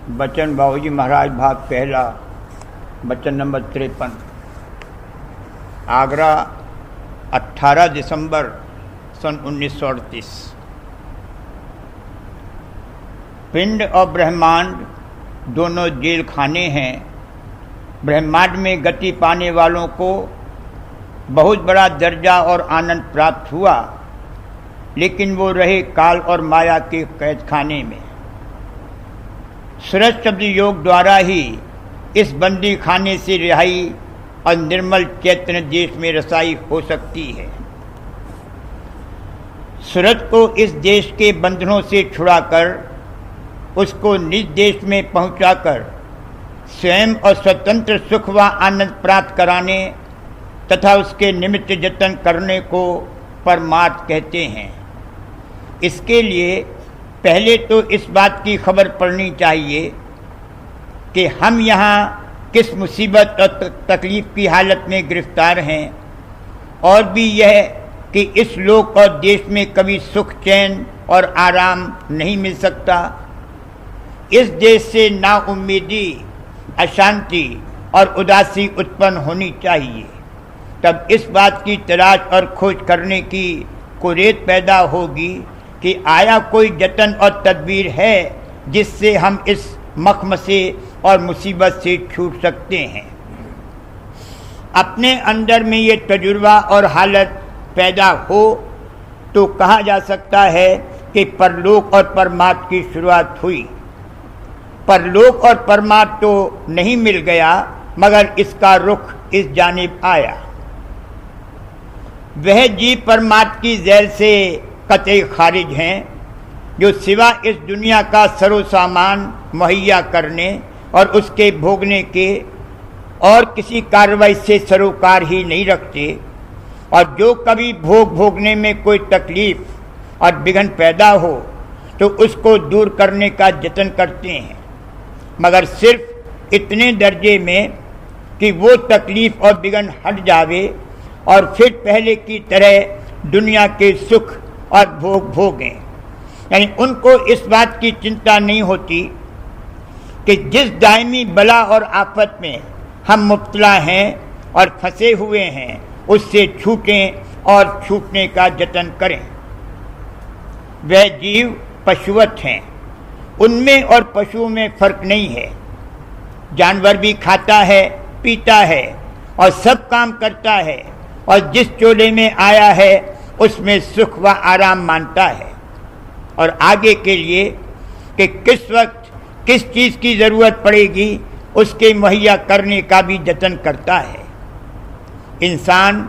बचन बाबूजी महाराज भाग पहला, बचन नंबर 53। आगरा 18 दिसंबर सन 1938। पिंड और ब्रह्मांड दोनों जेल खाने हैं। ब्रह्मांड में गति पाने वालों को बहुत बड़ा दर्जा और आनंद प्राप्त हुआ, लेकिन वो रहे काल और माया के कैद खाने में। सूरज शब्द योग द्वारा ही इस बंदी खाने से रिहाई और निर्मल चैतन्य देश में रसाई हो सकती है। सूरज को इस देश के बंधनों से छुड़ाकर उसको निज देश में पहुंचाकर स्वयं और स्वतंत्र सुख व आनंद प्राप्त कराने तथा उसके निमित्त जतन करने को परमार्थ कहते हैं। इसके लिए पहले तो इस बात की खबर पड़नी चाहिए कि हम यहाँ किस मुसीबत और तकलीफ की हालत में गिरफ्तार हैं, और भी यह कि इस लोक और देश में कभी सुख चैन और आराम नहीं मिल सकता। इस देश से नाउम्मीदी, अशांति और उदासी उत्पन्न होनी चाहिए, तब इस बात की तलाश और खोज करने की कुरेद पैदा होगी कि आया कोई जतन और तदबीर है जिससे हम इस मखमसे और मुसीबत से छूट सकते हैं। अपने अंदर में ये तजुर्बा और हालत पैदा हो तो कहा जा सकता है कि परलोक और परमार्थ की शुरुआत हुई। परलोक और परमार्थ तो नहीं मिल गया, मगर इसका रुख इस जानिब आया। वह जीव परमार्थ की जेल से कतई खारिज हैं जो सिवा इस दुनिया का सरोसामान मुहैया करने और उसके भोगने के और किसी कार्रवाई से सरोकार ही नहीं रखते, और जो कभी भोगने में कोई तकलीफ और विघ्न पैदा हो तो उसको दूर करने का जतन करते हैं, मगर सिर्फ इतने दर्जे में कि वो तकलीफ और विघ्न हट जावे और फिर पहले की तरह दुनिया के सुख और भोगें। यानी उनको इस बात की चिंता नहीं होती कि जिस दायमी बला और आफत में हम मुब्तला हैं और फंसे हुए हैं उससे छूटें और छूटने का जतन करें। वह जीव पशुवत हैं, उनमें और पशुओं में फर्क नहीं है। जानवर भी खाता है, पीता है और सब काम करता है, और जिस चोले में आया है उसमें सुख व आराम मानता है, और आगे के लिए कि किस वक्त किस चीज़ की ज़रूरत पड़ेगी उसके मुहैया करने का भी जतन करता है। इंसान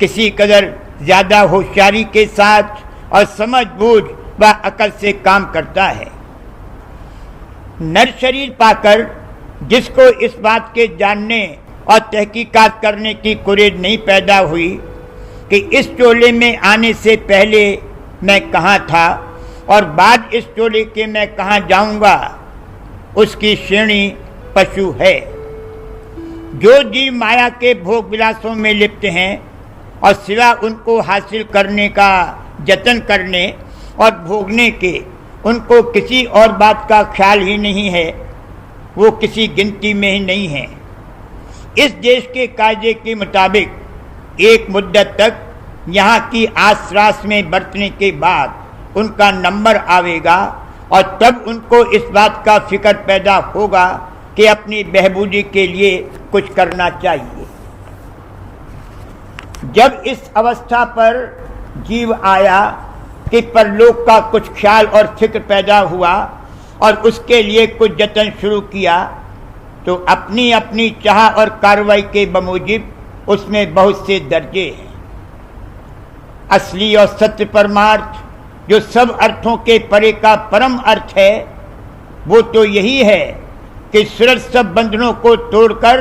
किसी कदर ज़्यादा होशियारी के साथ और समझ बूझ व अकल से काम करता है। नर शरीर पाकर जिसको इस बात के जानने और तहकीकात करने की कुरेद नहीं पैदा हुई कि इस चोले में आने से पहले मैं कहाँ था और बाद इस चोले के मैं कहाँ जाऊँगा, उसकी श्रेणी पशु है। जो जीव माया के भोग विलासों में लिप्त हैं और सिवा उनको हासिल करने का जतन करने और भोगने के उनको किसी और बात का ख्याल ही नहीं है, वो किसी गिनती में ही नहीं है। इस देश के कायदे के मुताबिक एक मुद्दत तक यहाँ की आसरास में बरतने के बाद उनका नंबर आवेगा, और तब उनको इस बात का फिक्र पैदा होगा कि अपनी बहबूदी के लिए कुछ करना चाहिए। जब इस अवस्था पर जीव आया कि परलोक का कुछ ख्याल और फिक्र पैदा हुआ और उसके लिए कुछ जतन शुरू किया, तो अपनी अपनी चाह और कार्रवाई के बमूजिब उसमें बहुत से दर्जे हैं। असली और सत्य परमार्थ जो सब अर्थों के परे का परम अर्थ है, वो तो यही है कि सूरज सब बंधनों को तोड़कर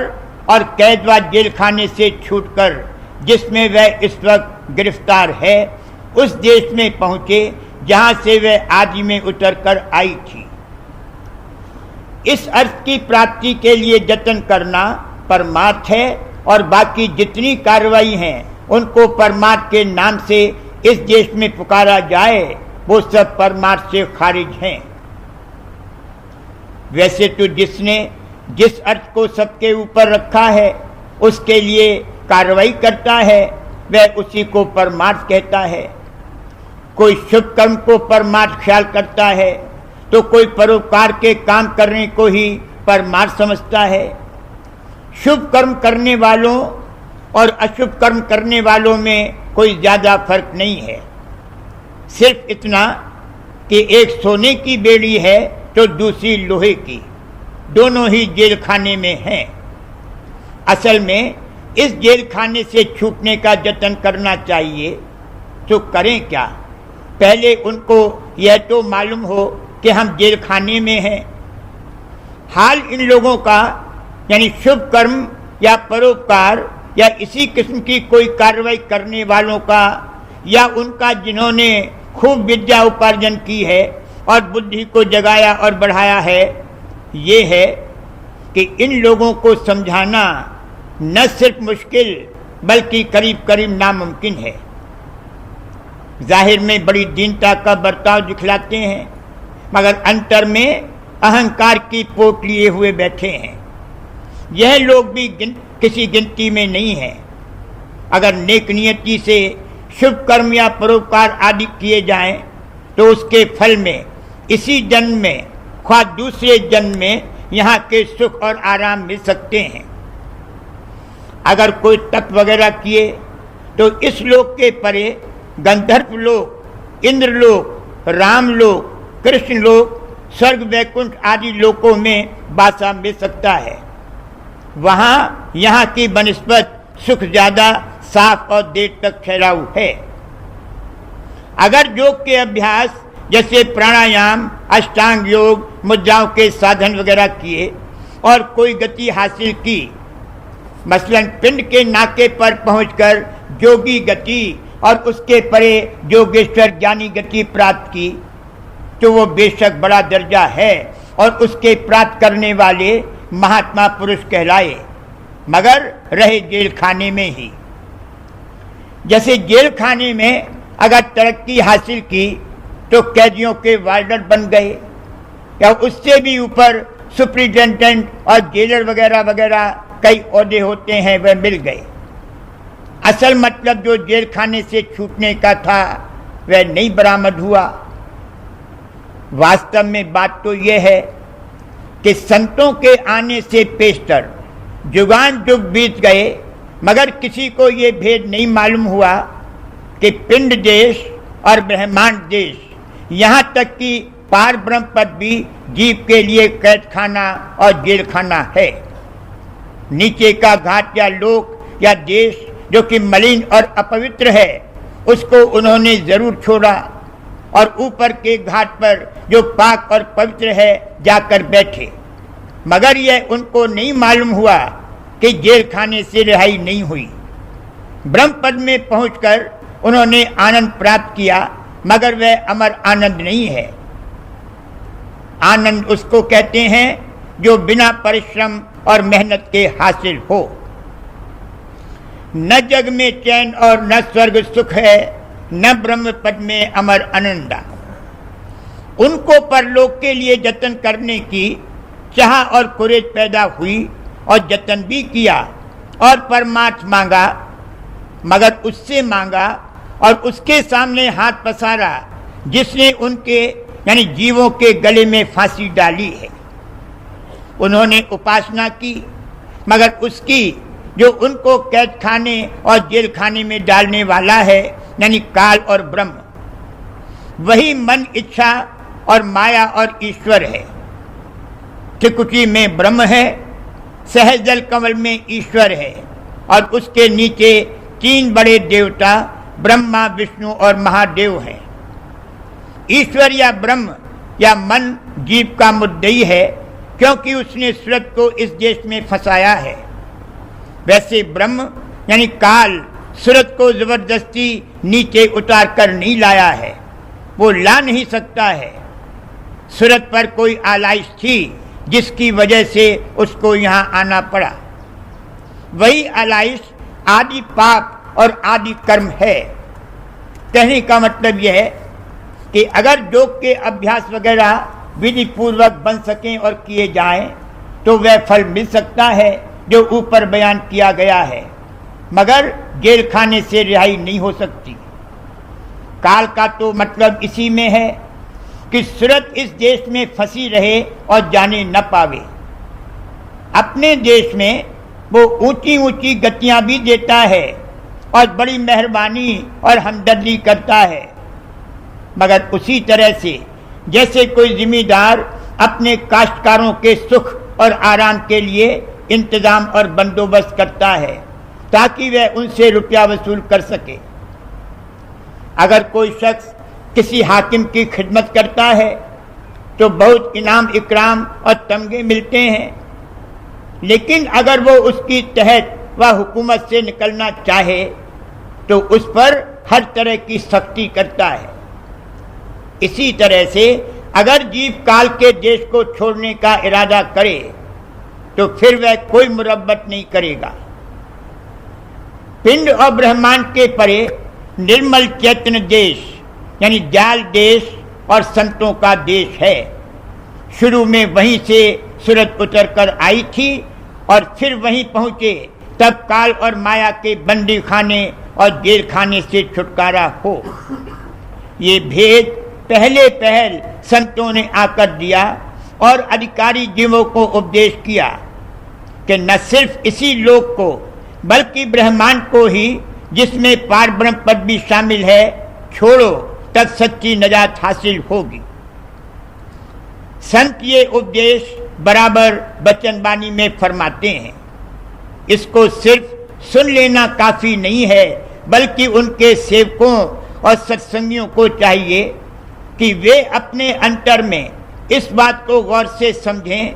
और कैद व जेल खाने से छूटकर जिसमें वह इस वक्त गिरफ्तार है उस देश में पहुँचे जहाँ से वह आदि में उतर कर आई थी। इस अर्थ की प्राप्ति के लिए जतन करना परमार्थ है, और बाकी जितनी कार्रवाई हैं उनको परमार्थ के नाम से इस देश में पुकारा जाए वो सब परमार्थ से खारिज हैं। वैसे तो जिसने जिस अर्थ को सबके ऊपर रखा है उसके लिए कार्रवाई करता है, वह उसी को परमार्थ कहता है। कोई शुभ कर्म को परमार्थ ख्याल करता है तो कोई परोपकार के काम करने को ही परमार्थ समझता है। शुभ कर्म करने वालों और अशुभ कर्म करने वालों में कोई ज्यादा फर्क नहीं है, सिर्फ इतना कि एक सोने की बेड़ी है तो दूसरी लोहे की, दोनों ही जेल खाने में हैं। असल में इस जेल खाने से छूटने का जतन करना चाहिए, तो करें क्या? पहले उनको यह तो मालूम हो कि हम जेल खाने में हैं। हाल इन लोगों का, यानी शुभ कर्म या परोपकार या इसी किस्म की कोई कार्रवाई करने वालों का, या उनका जिन्होंने खूब विद्या उपार्जन की है और बुद्धि को जगाया और बढ़ाया है, ये है कि इन लोगों को समझाना न सिर्फ मुश्किल बल्कि करीब करीब नामुमकिन है। जाहिर में बड़ी दीनता का बर्ताव दिखलाते हैं, मगर अंतर में अहंकार की पोट लिए हुए बैठे हैं। यह लोग भी किसी गिनती में नहीं है। अगर नेक नियति से शुभ कर्म या परोपकार आदि किए जाएं तो उसके फल में इसी जन्म में ख्वाह दूसरे जन्म में यहाँ के सुख और आराम मिल सकते हैं। अगर कोई तप वगैरह किए तो इस लोक के परे गंधर्व लोक, इंद्र लोक, राम लोक, कृष्ण लोक, स्वर्ग वैकुंठ आदि लोकों में वासा मिल सकता है। वहाँ यहाँ की बनस्पत सुख ज्यादा साफ और देर तक ठहराऊ है। अगर योग के अभ्यास जैसे प्राणायाम, अष्टांग योग, मुद्राओं के साधन वगैरह किए और कोई गति हासिल की, मसलन पिंड के नाके पर पहुंचकर जोगी गति और उसके परे योगेश्वर ज्ञानी गति प्राप्त की, तो वो बेशक बड़ा दर्जा है और उसके प्राप्त करने वाले महात्मा पुरुष कहलाए, मगर रहे जेल खाने में ही। जैसे जेल खाने में अगर तरक्की हासिल की तो कैदियों के वार्डर बन गए, या उससे भी ऊपर सुप्रिटेंडेंट और जेलर वगैरह वगैरह कई ओहदे होते हैं, वह मिल गए। असल मतलब जो जेल खाने से छूटने का था वह नहीं बरामद हुआ। वास्तव में बात तो यह है कि संतों के आने से पेशतर जुगान जुग बीत गए, मगर किसी को ये भेद नहीं मालूम हुआ कि पिंड देश और ब्रह्मांड देश, यहाँ तक कि पार ब्रह्म पद भी जीव के लिए कैद खाना और जेल खाना है। नीचे का घाट या लोक या देश जो कि मलिन और अपवित्र है, उसको उन्होंने जरूर छोड़ा और ऊपर के घाट पर जो पाक और पवित्र है जाकर बैठे, मगर यह उनको नहीं मालूम हुआ कि जेल खाने से रिहाई नहीं हुई। ब्रह्म पद में पहुंचकर उन्होंने आनंद प्राप्त किया, मगर वह अमर आनंद नहीं है। आनंद उसको कहते हैं जो बिना परिश्रम और मेहनत के हासिल हो। न जग में चैन और न स्वर्ग सुख है, न ब्रह्म पद में अमर आनंदा। उनको परलोक के लिए जतन करने की चाह और कुरेज पैदा हुई और जतन भी किया और परमार्थ मांगा, मगर उससे मांगा और उसके सामने हाथ पसारा जिसने उनके यानी जीवों के गले में फांसी डाली है। उन्होंने उपासना की, मगर उसकी जो उनको कैद खाने और जेल खाने में डालने वाला है, यानी काल और ब्रह्म, वही मन, इच्छा और माया और ईश्वर है। त्रिकुटी में ब्रह्म है, सहज जल कमल में ईश्वर है और उसके नीचे तीन बड़े देवता ब्रह्मा, विष्णु और महादेव हैं। ईश्वर या ब्रह्म या मन जीव का मुद्दई है, क्योंकि उसने सूरत को इस देश में फंसाया है। वैसे ब्रह्म यानी काल सूरत को जबरदस्ती नीचे उतार कर नहीं लाया है, वो ला नहीं सकता है। सूरत पर कोई आलाइश थी जिसकी वजह से उसको यहाँ आना पड़ा। वही आलाइश आदि पाप और आदि कर्म है। कहने का मतलब यह है कि अगर योग के अभ्यास वगैरह विधि पूर्वक बन सकें और किए जाएं तो वह फल मिल सकता है जो ऊपर बयान किया गया है, मगर जेल खाने से रिहाई नहीं हो सकती। काल का तो मतलब इसी में है कि सूरत इस देश में फंसी रहे और जाने न पावे। अपने देश में वो ऊंची ऊंची गतियां भी देता है और बड़ी मेहरबानी और हमदर्दी करता है, मगर उसी तरह से जैसे कोई जिम्मेदार अपने काश्तकारों के सुख और आराम के लिए इंतजाम और बंदोबस्त करता है ताकि वह उनसे रुपया वसूल कर सके। अगर कोई शख्स किसी हाकिम की खिदमत करता है तो बहुत इनाम इकराम और तमगे मिलते हैं, लेकिन अगर वो उसकी तहत व हुकूमत से निकलना चाहे तो उस पर हर तरह की सख्ती करता है। इसी तरह से अगर जीव काल के देश को छोड़ने का इरादा करे तो फिर वह कोई मुरब्बत नहीं करेगा। पिंड और ब्रह्मांड के परे निर्मल चैतन्य देश यानी जाल देश और संतों का देश है। शुरू में वहीं से सूरत उतर कर आई थी और फिर वहीं पहुंचे तब काल और माया के बंदी खाने और जेल खाने से छुटकारा हो। ये भेद पहले पहल संतों ने आकर दिया और अधिकारी जीवों को उपदेश किया कि न सिर्फ इसी लोक को बल्कि ब्रह्मांड को ही, जिसमें पार ब्रह्म पद भी शामिल है, छोड़ो तब सच्ची नजात हासिल होगी। संत ये उपदेश बराबर वचनबानी में फरमाते हैं। इसको सिर्फ सुन लेना काफी नहीं है, बल्कि उनके सेवकों और सत्संगियों को चाहिए कि वे अपने अंतर में इस बात को गौर से समझें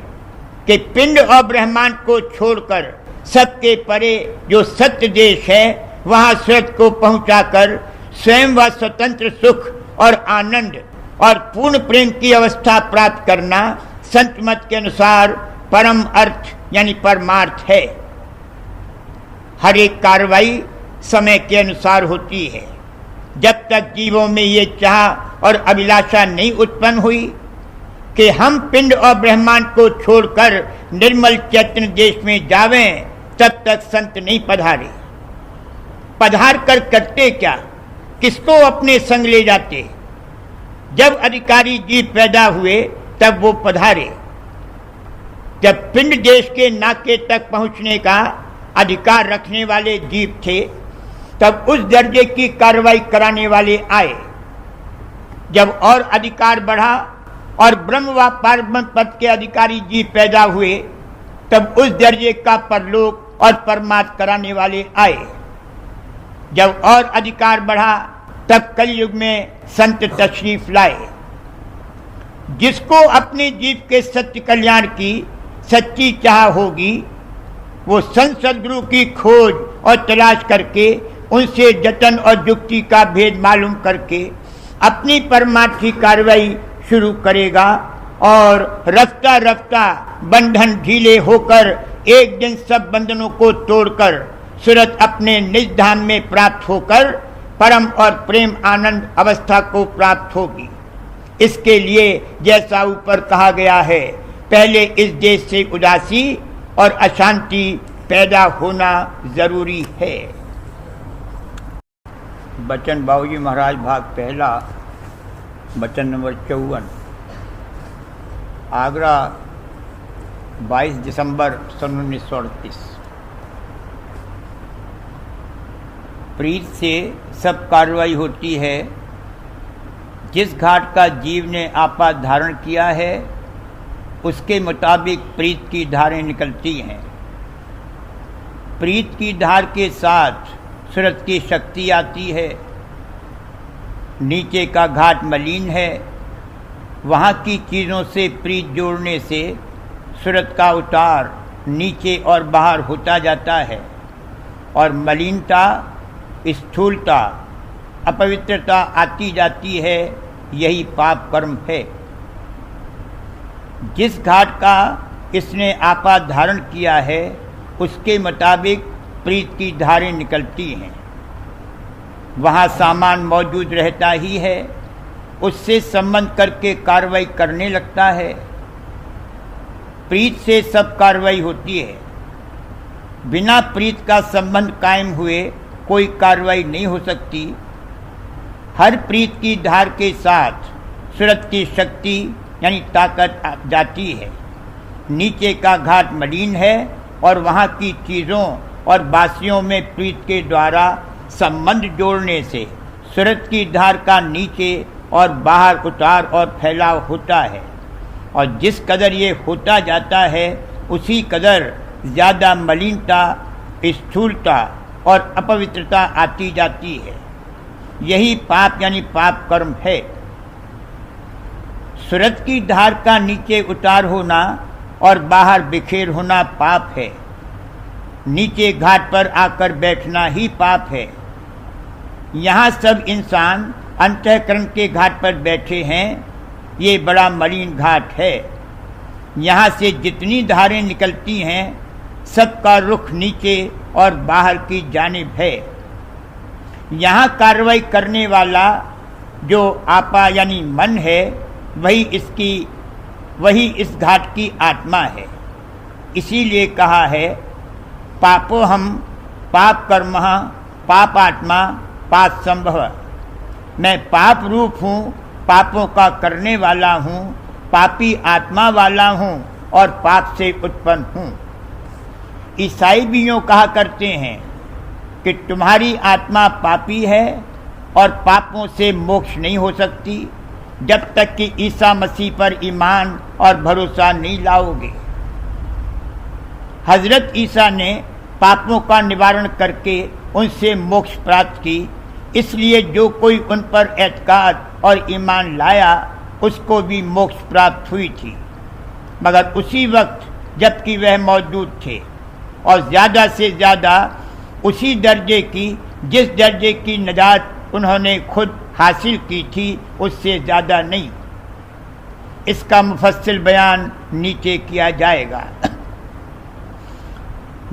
कि पिंड और ब्रह्मांड को छोड़कर सबके परे जो सत्य देश है वहां सूरत को पहुंचाकर स्वयं व स्वतंत्र सुख और आनंद और पूर्ण प्रेम की अवस्था प्राप्त करना संत मत के अनुसार परम अर्थ यानी परमार्थ है। हर एक कार्रवाई समय के अनुसार होती है। जब तक जीवों में ये चाह और अभिलाषा नहीं उत्पन्न हुई कि हम पिंड और ब्रह्मांड को छोड़कर निर्मल चैतन्य देश में जावें, तब तक संत नहीं पधारे। पधार कर करते क्या, किसको अपने संग ले जाते? जब अधिकारी जीव पैदा हुए तब वो पधारे। जब पिंड देश के नाके तक पहुंचने का अधिकार रखने वाले जीव थे तब उस दर्जे की कार्रवाई कराने वाले आए। जब और अधिकार बढ़ा और ब्रह्म व पारब्रह्म पद के अधिकारी जीव पैदा हुए तब उस दर्जे का परलोक और परमार्थ कराने वाले आए। जब और अधिकार बढ़ा तब कलयुग में संत तशरीफ लाए। जिसको अपने जीव के सत्य कल्याण की सच्ची चाह होगी वो संत सद्गुरु की खोज और तलाश करके उनसे जतन और युक्ति का भेद मालूम करके अपनी परमार्थी कार्रवाई शुरू करेगा और रफ्ता रफ्ता बंधन ढीले होकर एक दिन सब बंधनों को तोड़कर सूरत अपने निज धाम में प्राप्त होकर परम और प्रेम आनंद अवस्था को प्राप्त होगी। इसके लिए जैसा ऊपर कहा गया है, पहले इस देश से उदासी और अशांति पैदा होना जरूरी है। बचन बाबूजी महाराज भाग पहला, बचन नंबर 54। आगरा 22 दिसंबर सन 1938। प्रीत से सब कार्रवाई होती है। जिस घाट का जीव ने आपा धारण किया है उसके मुताबिक प्रीत की धारें निकलती हैं। प्रीत की धार के साथ सूरत की शक्ति आती है। नीचे का घाट मलिन है, वहाँ की चीज़ों से प्रीत जोड़ने से सूरत का उतार नीचे और बाहर होता जाता है और मलिनता, स्थूलता, अपवित्रता आती जाती है। यही पाप कर्म है। जिस घाट का इसने आपा धारण किया है उसके मुताबिक प्रीत की धारें निकलती हैं। वहाँ सामान मौजूद रहता ही है, उससे संबंध करके कार्रवाई करने लगता है। प्रीत से सब कार्रवाई होती है। बिना प्रीत का संबंध कायम हुए कोई कार्रवाई नहीं हो सकती। हर प्रीत की धार के साथ सूरत की शक्ति यानी ताकत जाती है। नीचे का घाट मलिन है और वहाँ की चीज़ों और बासियों में प्रीत के द्वारा संबंध जोड़ने से सूरत की धार का नीचे और बाहर उतार और फैलाव होता है, और जिस कदर ये होता जाता है उसी कदर ज़्यादा मलिनता, स्थूलता और अपवित्रता आती जाती है। यही पाप यानी पाप कर्म है। सूरत की धार का नीचे उतार होना और बाहर बिखेर होना पाप है। नीचे घाट पर आकर बैठना ही पाप है। यहाँ सब इंसान अंतःकरण के घाट पर बैठे हैं। ये बड़ा मलिन घाट है। यहाँ से जितनी धारें निकलती हैं सबका रुख नीचे और बाहर की जानिब है। यहाँ कार्रवाई करने वाला जो आपा यानी मन है वही इस घाट की आत्मा है। इसीलिए कहा है पापो हम पाप कर्म पाप आत्मा पाप संभव। मैं पाप रूप हूँ, पापों का करने वाला हूँ, पापी आत्मा वाला हूँ और पाप से उत्पन्न हूँ। ईसाई भी यूँ कहा करते हैं कि तुम्हारी आत्मा पापी है और पापों से मोक्ष नहीं हो सकती जब तक कि ईसा मसीह पर ईमान और भरोसा नहीं लाओगे। हजरत ईसा ने पापों का निवारण करके उनसे मोक्ष प्राप्त की, इसलिए जो कोई उन पर एतकाद और ईमान लाया उसको भी मोक्ष प्राप्त हुई थी। मगर उसी वक्त जबकि वह मौजूद थे और ज़्यादा से ज़्यादा उसी दर्जे की जिस दर्जे की निजात उन्होंने खुद हासिल की थी उससे ज़्यादा नहीं। इसका मुफस्सिल बयान नीचे किया जाएगा।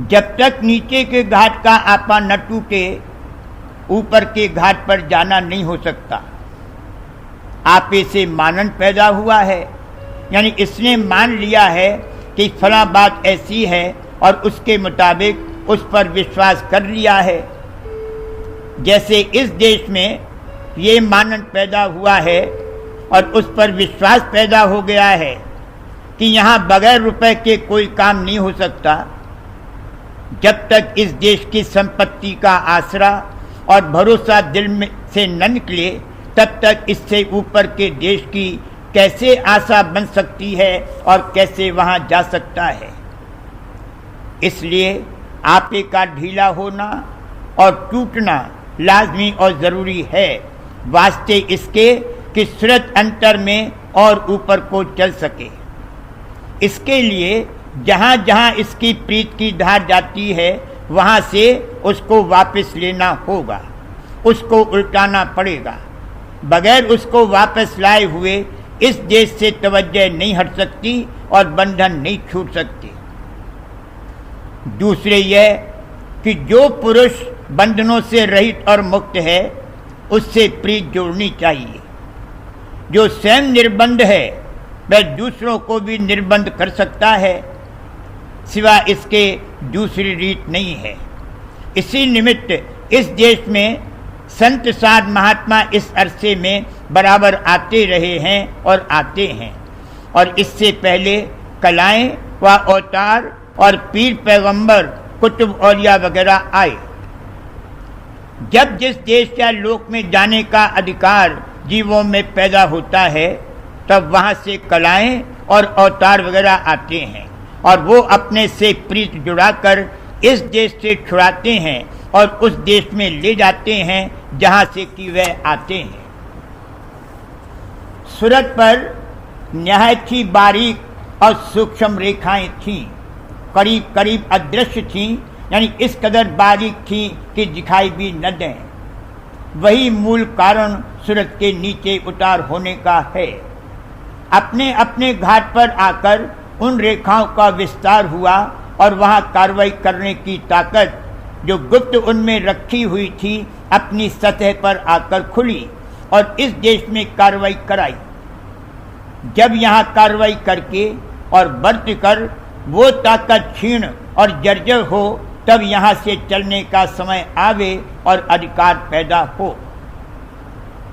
जब तक नीचे के घाट का आपा न टूटे ऊपर के घाट पर जाना नहीं हो सकता। आपे से मानन पैदा हुआ है, यानी इसने मान लिया है कि फला बात ऐसी है और उसके मुताबिक उस पर विश्वास कर लिया है। जैसे इस देश में ये मानन पैदा हुआ है और उस पर विश्वास पैदा हो गया है कि यहाँ बगैर रुपए के कोई काम नहीं हो सकता। जब तक इस देश की संपत्ति का आसरा और भरोसा दिल में से न निकले तब तक इससे ऊपर के देश की कैसे आशा बन सकती है और कैसे वहाँ जा सकता है। इसलिए आपे का ढीला होना और टूटना लाजमी और ज़रूरी है, वास्ते इसके कि सूरत अंतर में और ऊपर को चल सके। इसके लिए जहाँ जहाँ इसकी प्रीत की धार जाती है वहाँ से उसको वापस लेना होगा, उसको उल्टाना पड़ेगा। बगैर उसको वापस लाए हुए इस देश से तवज्जो नहीं हट सकती और बंधन नहीं छूट सकते। दूसरे यह कि जो पुरुष बंधनों से रहित और मुक्त है उससे प्रीत जोड़नी चाहिए। जो स्वयं निर्बंध है वह दूसरों को भी निर्बंध कर सकता है, सिवा इसके दूसरी रीत नहीं है। इसी निमित्त इस देश में संत साध महात्मा इस अरसे में बराबर आते रहे हैं और आते हैं, और इससे पहले कलाएं व अवतार और पीर पैगंबर कुतुब औलिया वगैरह आए। जब जिस देश या लोक में जाने का अधिकार जीवों में पैदा होता है तब वहाँ से कलाएं और अवतार वगैरह आते हैं और वो अपने से प्रीत जुड़ाकर इस देश से छुड़ाते हैं और उस देश में ले जाते हैं जहाँ से कि वह आते हैं। सूरत पर निहायत ही बारीक और सूक्ष्म रेखाएं थीं, करीब करीब अदृश्य थीं, यानी इस कदर बारीक थीं कि दिखाई भी न दें। वही मूल कारण सूरत के नीचे उतार होने का है। अपने अपने घाट पर आकर उन रेखाओं का विस्तार हुआ और वहाँ कार्रवाई करने की ताकत जो गुप्त उनमें रखी हुई थी अपनी सतह पर आकर खुली और इस देश में कार्रवाई कराई। जब यहाँ कार्रवाई करके और बरत कर वो ताकत क्षीण और जर्जर हो, तब यहाँ से चलने का समय आवे और अधिकार पैदा हो।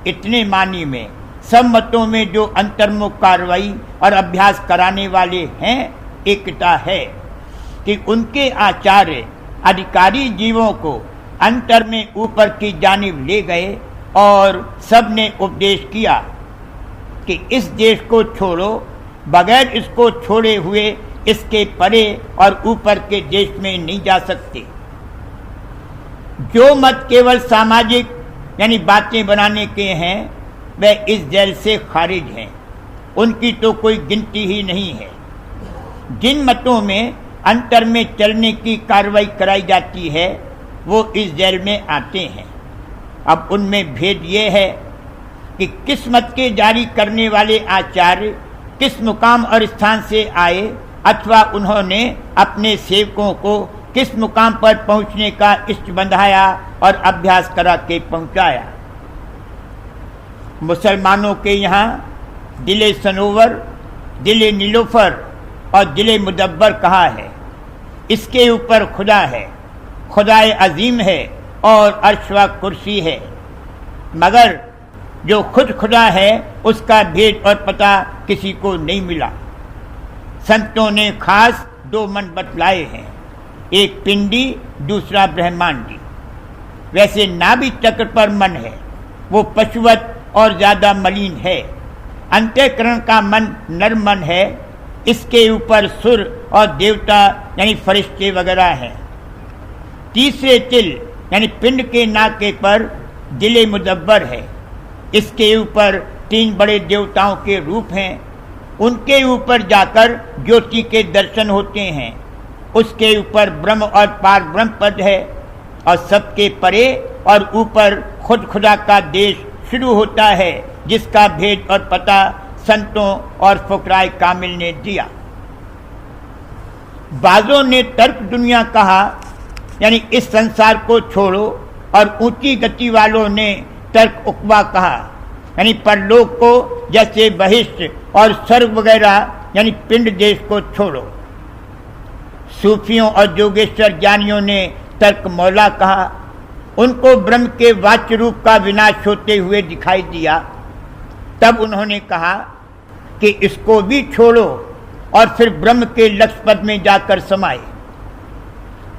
इतने मानी में सब मतों में जो अंतर्मुख कार्रवाई और अभ्यास कराने वाले हैं, एकता है कि उनके आचार्य अधिकारी जीवों को अंतर में ऊपर की जानिब ले गए और सबने उपदेश किया कि इस देश को छोड़ो, बगैर इसको छोड़े हुए इसके परे और ऊपर के देश में नहीं जा सकते। जो मत केवल सामाजिक यानी बातें बनाने के हैं, वह इस जेल से खारिज हैं, उनकी तो कोई गिनती ही नहीं है। जिन मतों में अंतर में चलने की कार्रवाई कराई जाती है, वो इस जेल में आते हैं। अब उनमें भेद ये है कि किस मत के जारी करने वाले आचार्य किस मुकाम और स्थान से आए, अथवा उन्होंने अपने सेवकों को किस मुकाम पर पहुंचने का इष्ट बंधाया और अभ्यास करा के पहुंचाया। मुसलमानों के यहाँ दिले सनोवर, दिले नीलोफर और दिले मुदब्बर कहा है। इसके ऊपर खुदा है, खुदाए अजीम है और अर्श व कुर्सी है, मगर जो खुद खुदा है उसका भेद और पता किसी को नहीं मिला। संतों ने खास दो मन बतलाए हैं, एक पिंडी, दूसरा ब्रह्मांडी। वैसे नाभि चक्र पर मन है, वो पशुवत और ज्यादा मलिन है। अंतःकरण का मन नर मन है, इसके ऊपर सुर और देवता यानी फरिश्ते वगैरह हैं। तीसरे तिल यानी पिंड के नाके पर दिले मुदब्बर है, इसके ऊपर तीन बड़े देवताओं के रूप हैं। उनके ऊपर जाकर ज्योति के दर्शन होते हैं। उसके ऊपर ब्रह्म और पार ब्रह्म पद है और सबके परे और ऊपर खुद खुदा का देश शुरू होता है, जिसका भेद और पता संतों और फुकराए कामिल ने दिया। बाजों ने तर्क दुनिया कहा, यानी इस संसार को छोड़ो, और ऊंची गति वालों ने तर्क उकबा कहा, यानी परलोक को, जैसे बहिष्ठ और स्वर्ग वगैरह यानी पिंड देश को छोड़ो। सूफियों और योगेश्वर ज्ञानियों ने तर्क मौला कहा। उनको ब्रह्म के वाच्य रूप का विनाश होते हुए दिखाई दिया। तब उन्होंने कहा कि इसको भी छोड़ो और फिर ब्रह्म के लक्ष्य पद में जाकर समाये,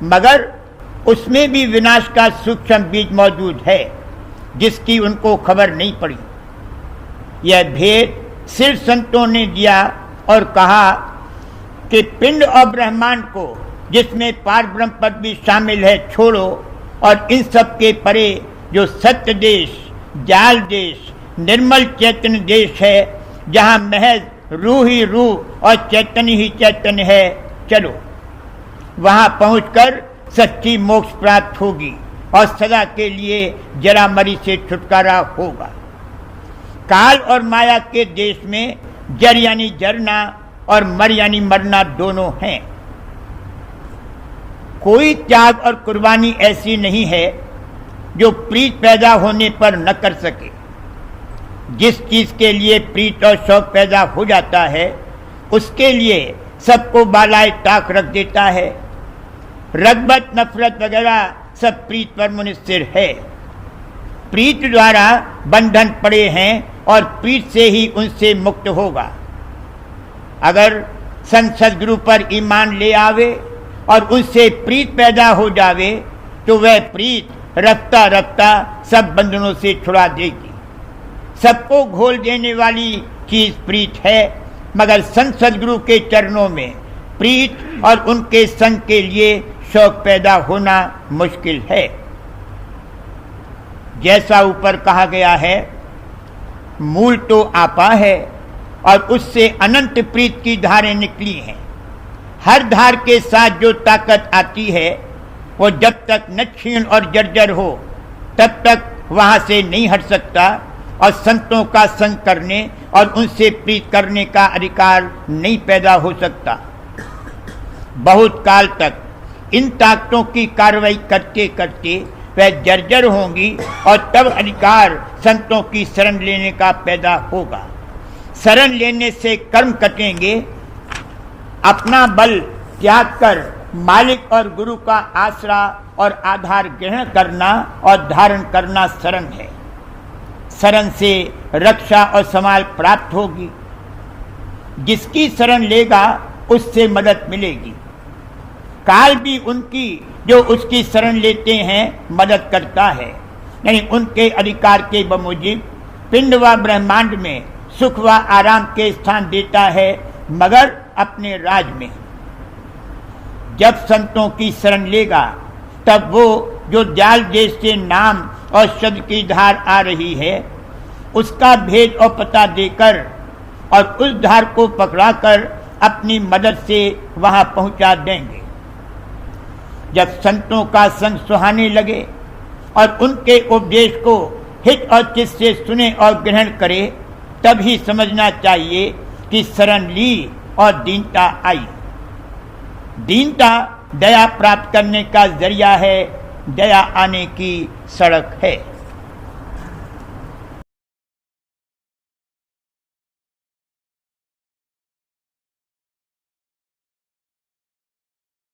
मगर उसमें भी विनाश का सूक्ष्म बीज मौजूद है, जिसकी उनको खबर नहीं पड़ी। यह भेद सिर्फ संतों ने दिया और कहा कि पिंड और ब्रह्मांड को, जिसमें पार ब्रह्म पद भी शामिल है, छोड़ो और इन सब के परे जो सत्य देश, जाल देश, निर्मल चैतन्य देश है, जहाँ महज रूह ही रूह और चैतन्य ही चैतन्य है, चलो। वहाँ पहुंचकर सच्ची मोक्ष प्राप्त होगी और सदा के लिए जरा मरी से छुटकारा होगा। काल और माया के देश में जर यानी जरना और मर यानी मरना दोनों हैं। कोई त्याग और कुर्बानी ऐसी नहीं है जो प्रीत पैदा होने पर न कर सके। जिस चीज के लिए प्रीत और शौक पैदा हो जाता है, उसके लिए सबको बालाए ताक रख देता है। रगबत, नफरत वगैरह सब प्रीत पर मुनिस्सिर है। प्रीत द्वारा बंधन पड़े हैं और प्रीत से ही उनसे मुक्त होगा। अगर संत सद्गुरु पर ईमान ले आवे और उनसे प्रीत पैदा हो जावे, तो वह प्रीत रफ्ता रफ्ता सब बंधनों से छुड़ा देगी। सबको घोल देने वाली चीज प्रीत है, मगर संत सद्गुरु के चरणों में प्रीत और उनके संग के लिए शौक पैदा होना मुश्किल है। जैसा ऊपर कहा गया है, मूल तो आपा है और उससे अनंत प्रीत की धारें निकली हैं। हर धार के साथ जो ताकत आती है, वो जब तक न क्षीण और जर्जर हो, तब तक वहां से नहीं हट सकता और संतों का संग करने और उनसे प्रीत करने का अधिकार नहीं पैदा हो सकता। बहुत काल तक इन ताकतों की कार्रवाई करते करते वह जर्जर होंगी और तब अधिकार संतों की शरण लेने का पैदा होगा। शरण लेने से कर्म कटेंगे। अपना बल त्याग कर मालिक और गुरु का आसरा और आधार ग्रहण करना और धारण करना शरण है। शरण से रक्षा और संभाल प्राप्त होगी। जिसकी शरण लेगा उससे मदद मिलेगी। काल भी उनकी जो उसकी शरण लेते हैं मदद करता है, यानी उनके अधिकार के बमूजिब पिंड व ब्रह्मांड में सुख व आराम के स्थान देता है, मगर अपने राज में। जब संतों की शरण लेगा तब वो जो जाल देश से नाम और शब्द की धार आ रही है उसका भेद और पता देकर और उस धार को पकड़ाकर अपनी मदद से वहां पहुंचा देंगे। जब संतों का संग सुहाने लगे और उनके उपदेश को हित और चित्त से सुने और ग्रहण करे, तभी समझना चाहिए कि शरण ली और दीनता आई। दीनता दया प्राप्त करने का जरिया है, दया आने की सड़क है।